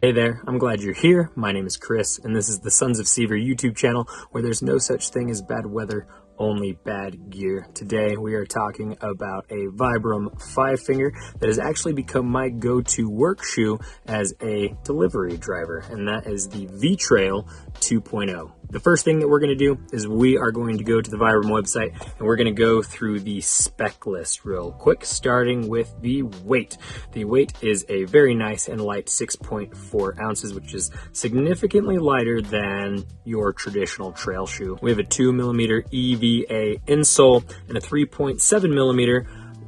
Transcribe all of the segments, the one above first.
Hey there, I'm glad you're here. My name is Chris, and this is the Sons of Sever YouTube channel where there's no such thing as bad weather, only bad gear. Today we are talking about a Vibram Five Finger that has actually become my go-to work shoe as a delivery driver, and that is the V Trail 2.0. The first thing that we're going to do is we are going to go to the Vibram website and we're going to go through the spec list real quick, starting with the weight. The weight is a very nice and light 6.4 ounces, which is significantly lighter than your traditional trail shoe. We have a 2mm EVA insole and a 3.7mm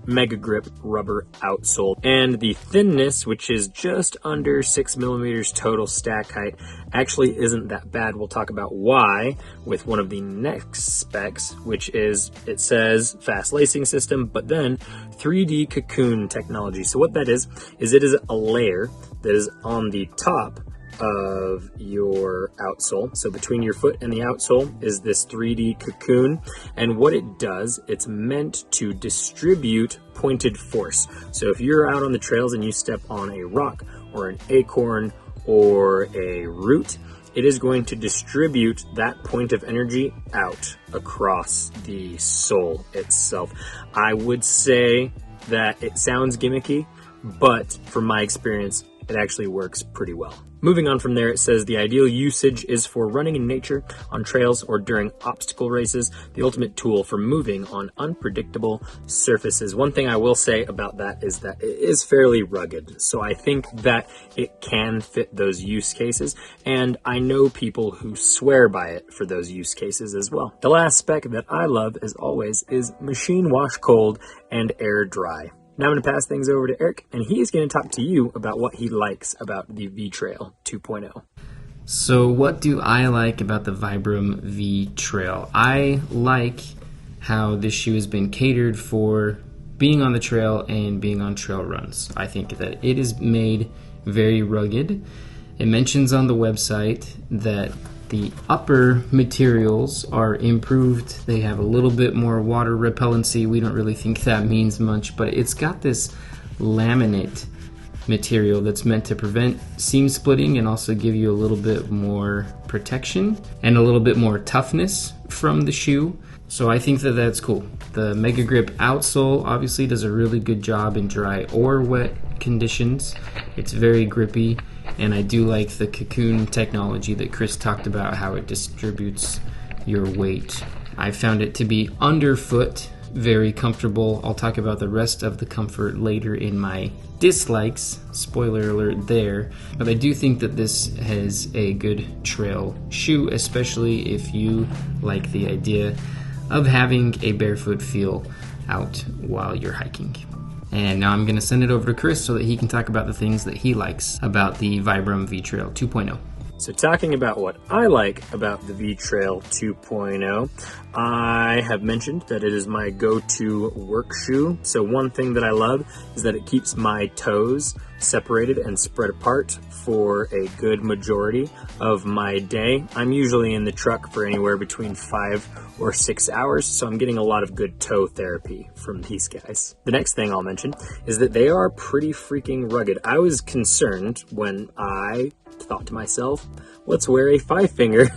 Mega Grip rubber outsole, and the thinness, which is just under 6mm total stack height, actually isn't that bad. We'll talk about why with one of the next specs, which is, it says fast lacing system, but then 3D cocoon technology. So what that is it is a layer that is on the top of your outsole. So between your foot and the outsole is this 3D cocoon, and what it does, it's meant to distribute pointed force. So if you're out on the trails and you step on a rock or an acorn or a root, it is going to distribute that point of energy out across the sole itself. I would say that it sounds gimmicky, but from my experience, it actually works pretty well. Moving on from there, it says the ideal usage is for running in nature, on trails, or during obstacle races, the ultimate tool for moving on unpredictable surfaces. One thing I will say about that is that it is fairly rugged, so I think that it can fit those use cases, and I know people who swear by it for those use cases as well. The last spec that I love, as always, is machine wash cold and air dry. Now I'm going to pass things over to Eric, and he's going to talk to you about what he likes about the V Trail 2.0. So what do I like about the Vibram V Trail? I like how this shoe has been catered for being on the trail and being on trail runs. I think that it is made very rugged. It mentions on the website that the upper materials are improved. They have a little bit more water repellency. We don't really think that means much, but it's got this laminate material that's meant to prevent seam splitting and also give you a little bit more protection and a little bit more toughness from the shoe. So I think that that's cool. The Mega Grip outsole obviously does a really good job in dry or wet conditions. It's very grippy. And I do like the cocoon technology that Chris talked about, how it distributes your weight. I found it to be underfoot, very comfortable. I'll talk about the rest of the comfort later in my dislikes. Spoiler alert there. But I do think that this has a good trail shoe, especially if you like the idea of having a barefoot feel out while you're hiking. And now I'm going to send it over to Chris so that he can talk about the things that he likes about the Vibram V Trail 2.0. So talking about what I like about the V Trail 2.0, I have mentioned that it is my go-to work shoe. So one thing that I love is that it keeps my toes separated and spread apart for a good majority of my day. I'm usually in the truck for anywhere between 5 or 6 hours, so I'm getting a lot of good toe therapy from these guys. The next thing I'll mention is that they are pretty freaking rugged. I was concerned when I thought to myself, let's wear a five finger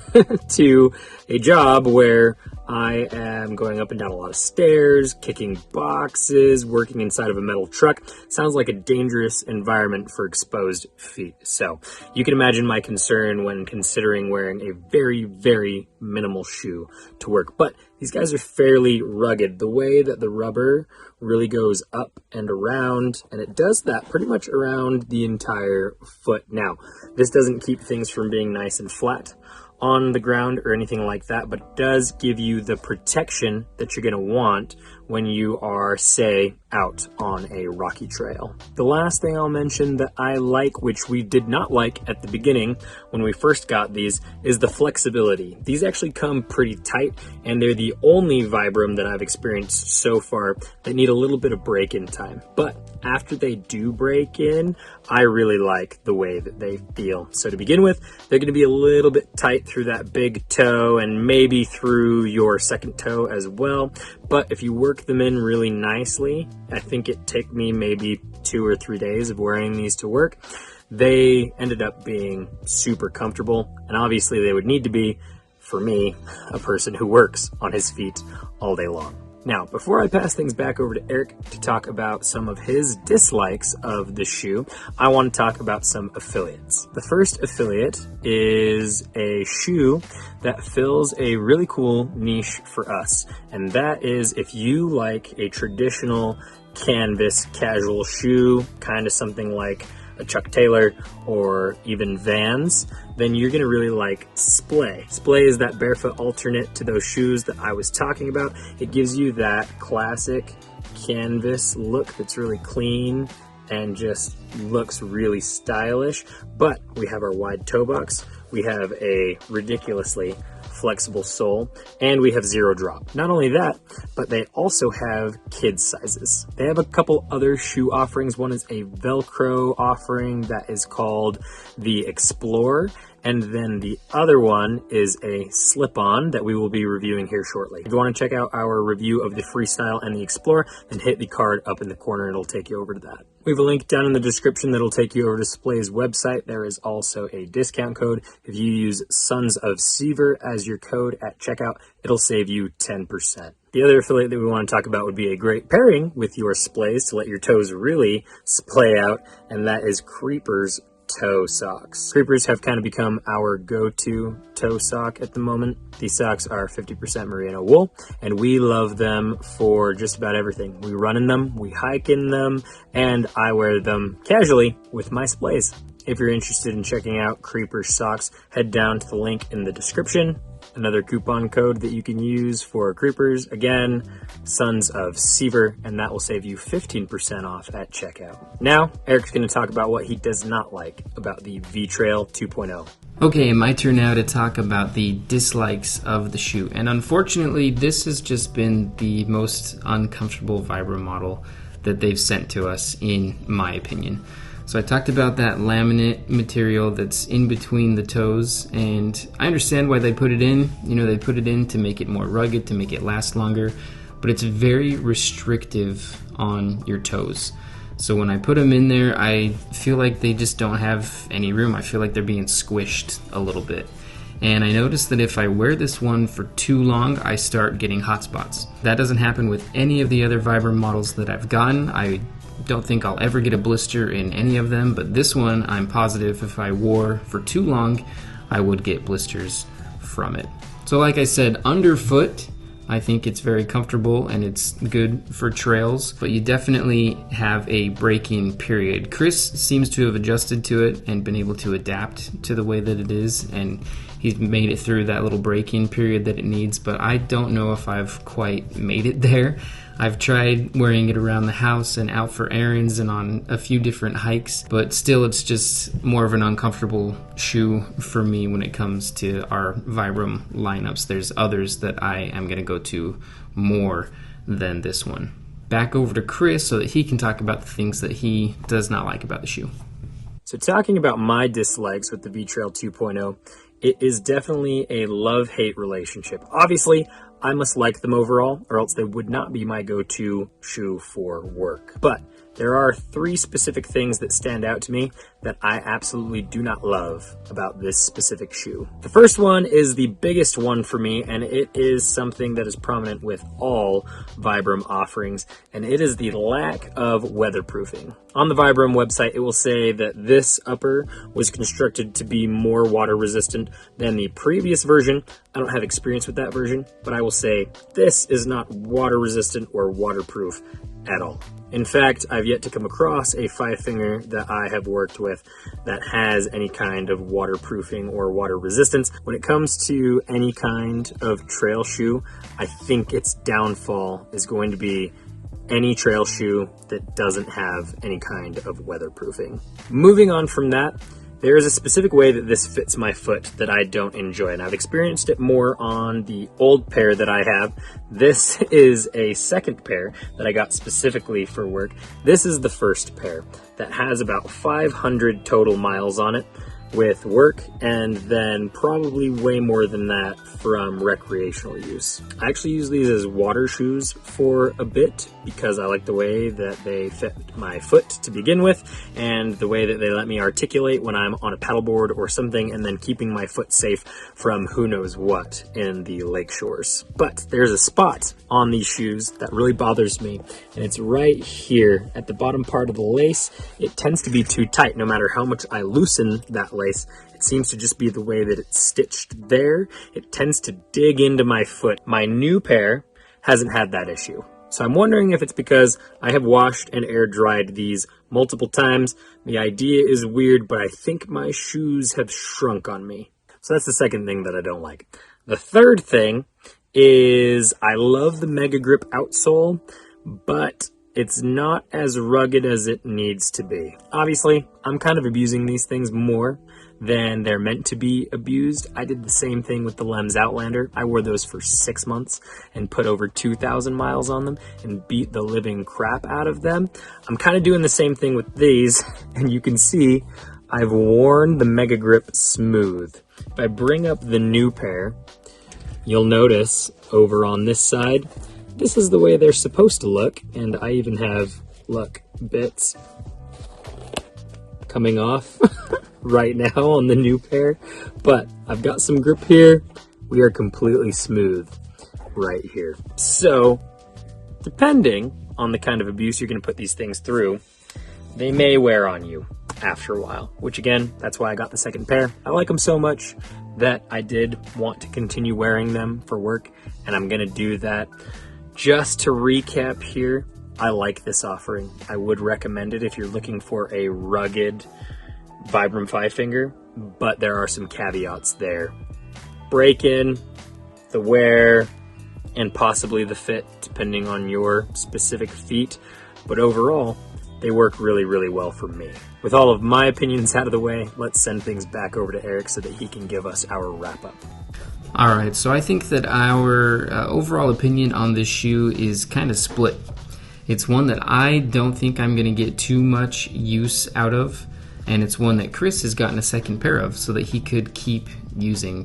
to a job where I am going up and down a lot of stairs, kicking boxes, working inside of a metal truck. Sounds like a dangerous environment for exposed feet. So you can imagine my concern when considering wearing a very, very minimal shoe to work. But these guys are fairly rugged. The way that the rubber really goes up and around, and it does that pretty much around the entire foot. Now, this doesn't keep things from being nice and flat on the ground or anything like that, but it does give you the protection that you're going to want when you are, say, out on a rocky trail. The last thing I'll mention that I like, which we did not like at the beginning when we first got these, is the flexibility. These actually come pretty tight, and they're the only Vibram that I've experienced so far that need a little bit of break-in time. But after they do break in, I really like the way that they feel. So to begin with, they're going to be a little bit tight through that big toe and maybe through your second toe as well. But if you work tuck them in really nicely. I think it took me maybe 2 or 3 days of wearing these to work. They ended up being super comfortable, and obviously they would need to be for me, a person who works on his feet all day long. Now, before I pass things back over to Eric to talk about some of his dislikes of the shoe, I want to talk about some affiliates. The first affiliate is a shoe that fills a really cool niche for us, and that is if you like a traditional canvas casual shoe, kind of something like a Chuck Taylor or even Vans, then you're going to really like Splay. Splay is that barefoot alternate to those shoes that I was talking about. It gives you that classic canvas look that's really clean and just looks really stylish. But we have our wide toe box, we have a ridiculously flexible sole, and we have zero drop. Not only that, but they also have kids sizes. They have a couple other shoe offerings. One is a Velcro offering that is called the Explorer, and then the other one is a slip-on that we will be reviewing here shortly. If you want to check out our review of the Freestyle and the Explorer, then hit the card up in the corner and it'll take you over to that. We have a link down in the description that'll take you over to Splay's website. There is also a discount code. If you use Sons of Sever as your code at checkout, it'll save you 10%. The other affiliate that we want to talk about would be a great pairing with your Splays to let your toes really splay out, and that is Creeper's toe socks. Creepers have kind of become our go-to toe sock at the moment. These socks are 50% merino wool, and we love them for just about everything. We run in them, we hike in them, and I wear them casually with my Splays. If you're interested in checking out Creeper socks, head down to the link in the description. Another coupon code that you can use for Creepers, again, Sons of Sever, and that will save you 15% off at checkout. Now, Eric's going to talk about what he does not like about the V Trail 2.0. Okay, my turn now to talk about the dislikes of the shoe. And unfortunately, this has just been the most uncomfortable Vibram model that they've sent to us, in my opinion. So I talked about that laminate material that's in between the toes, and I understand why they put it in. You know, they put it in to make it more rugged, to make it last longer, but it's very restrictive on your toes. So when I put them in there, I feel like they just don't have any room. I feel like they're being squished a little bit. And I noticed that if I wear this one for too long, I start getting hot spots. That doesn't happen with any of the other Vibram models that I've gotten. I don't think I'll ever get a blister in any of them, but this one I'm positive if I wore for too long, I would get blisters from it. So like I said, underfoot, I think it's very comfortable and it's good for trails, but you definitely have a break-in period. Chris seems to have adjusted to it and been able to adapt to the way that it is, and he's made it through that little break-in period that it needs, but I don't know if I've quite made it there. I've tried wearing it around the house and out for errands and on a few different hikes, but still it's just more of an uncomfortable shoe for me when it comes to our Vibram lineups. There's others that I am going to go to more than this one. Back over to Chris so that he can talk about the things that he does not like about the shoe. So talking about my dislikes with the V Trail 2.0, it is definitely a love-hate relationship. Obviously, I must like them overall, or else they would not be my go-to shoe for work. But there are 3 specific things that stand out to me that I absolutely do not love about this specific shoe. The first one is the biggest one for me, and it is something that is prominent with all Vibram offerings, and it is the lack of weatherproofing. On the Vibram website, it will say that this upper was constructed to be more water resistant than the previous version. I don't have experience with that version, but I will say this is not water resistant or waterproof at all. In fact, I've yet to come across a Five Finger that I have worked with that has any kind of waterproofing or water resistance. When it comes to any kind of trail shoe, I think its downfall is going to be any trail shoe that doesn't have any kind of weatherproofing. Moving on from that, there is a specific way that this fits my foot that I don't enjoy, and I've experienced it more on the old pair that I have. This is a second pair that I got specifically for work. This is the first pair that has about 500 total miles on it. with work, and then probably way more than that from recreational use. I actually use these as water shoes for a bit because I like the way that they fit my foot to begin with, and the way that they let me articulate when I'm on a paddleboard or something, and then keeping my foot safe from who knows what in the lake shores. But there's a spot on these shoes that really bothers me, and it's right here at the bottom part of the lace. It tends to be too tight. No matter how much I loosen that lace, it seems to just be the way that it's stitched there. It tends to dig into my foot. My new pair hasn't had that issue. So I'm wondering if it's because I have washed and air dried these multiple times. The idea is weird, but I think my shoes have shrunk on me. So that's the second thing that I don't like. The third thing is I love the Mega Grip outsole, but it's not as rugged as it needs to be. Obviously, I'm kind of abusing these things more than they're meant to be abused. I did the same thing with the Lems Outlander. I wore those for 6 months and put over 2,000 miles on them and beat the living crap out of them. I'm kind of doing the same thing with these, and you can see I've worn the Mega Grip smooth. If I bring up the new pair, you'll notice over on this side, this is the way they're supposed to look, and I even have, look, bits coming off right now on the new pair, but I've got some grip here. We are completely smooth right here. So, depending on the kind of abuse you're going to put these things through, they may wear on you after a while, which again, that's why I got the second pair. I like them so much that I did want to continue wearing them for work, and I'm going to do that. Just to recap here, I like this offering. I would recommend it if you're looking for a rugged Vibram Five Finger, but there are some caveats there. Break-in, the wear, and possibly the fit, depending on your specific feet. But overall, they work really, really well for me. With all of my opinions out of the way, let's send things back over to Eric so that he can give us our wrap-up. All right, so I think that our overall opinion on this shoe is kind of split. It's one that I don't think I'm going to get too much use out of, and it's one that Chris has gotten a second pair of so that he could keep using.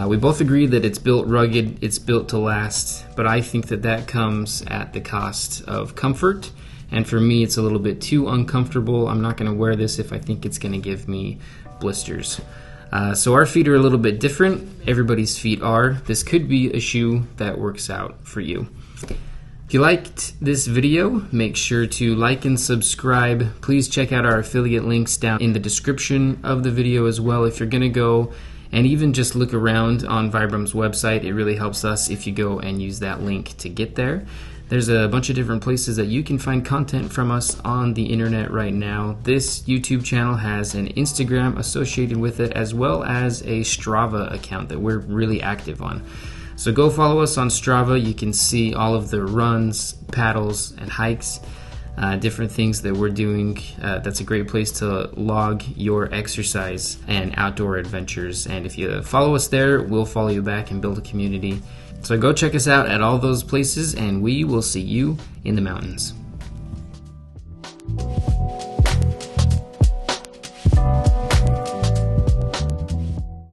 We both agree that it's built rugged, it's built to last, but I think that that comes at the cost of comfort, and for me it's a little bit too uncomfortable. I'm not going to wear this if I think it's going to give me blisters. So our feet are a little bit different. Everybody's feet are. This could be a shoe that works out for you. If you liked this video, make sure to like and subscribe. Please check out our affiliate links down in the description of the video as well. If you're going to go and even just look around on Vibram's website, it really helps us if you go and use that link to get there. There's a bunch of different places that you can find content from us on the internet right now. This YouTube channel has an Instagram associated with it, as well as a Strava account that we're really active on. So go follow us on Strava. You can see all of the runs, paddles, and hikes, different things that we're doing. That's a great place to log your exercise and outdoor adventures. And if you follow us there, we'll follow you back and build a community. So go check us out at all those places, and we will see you in the mountains.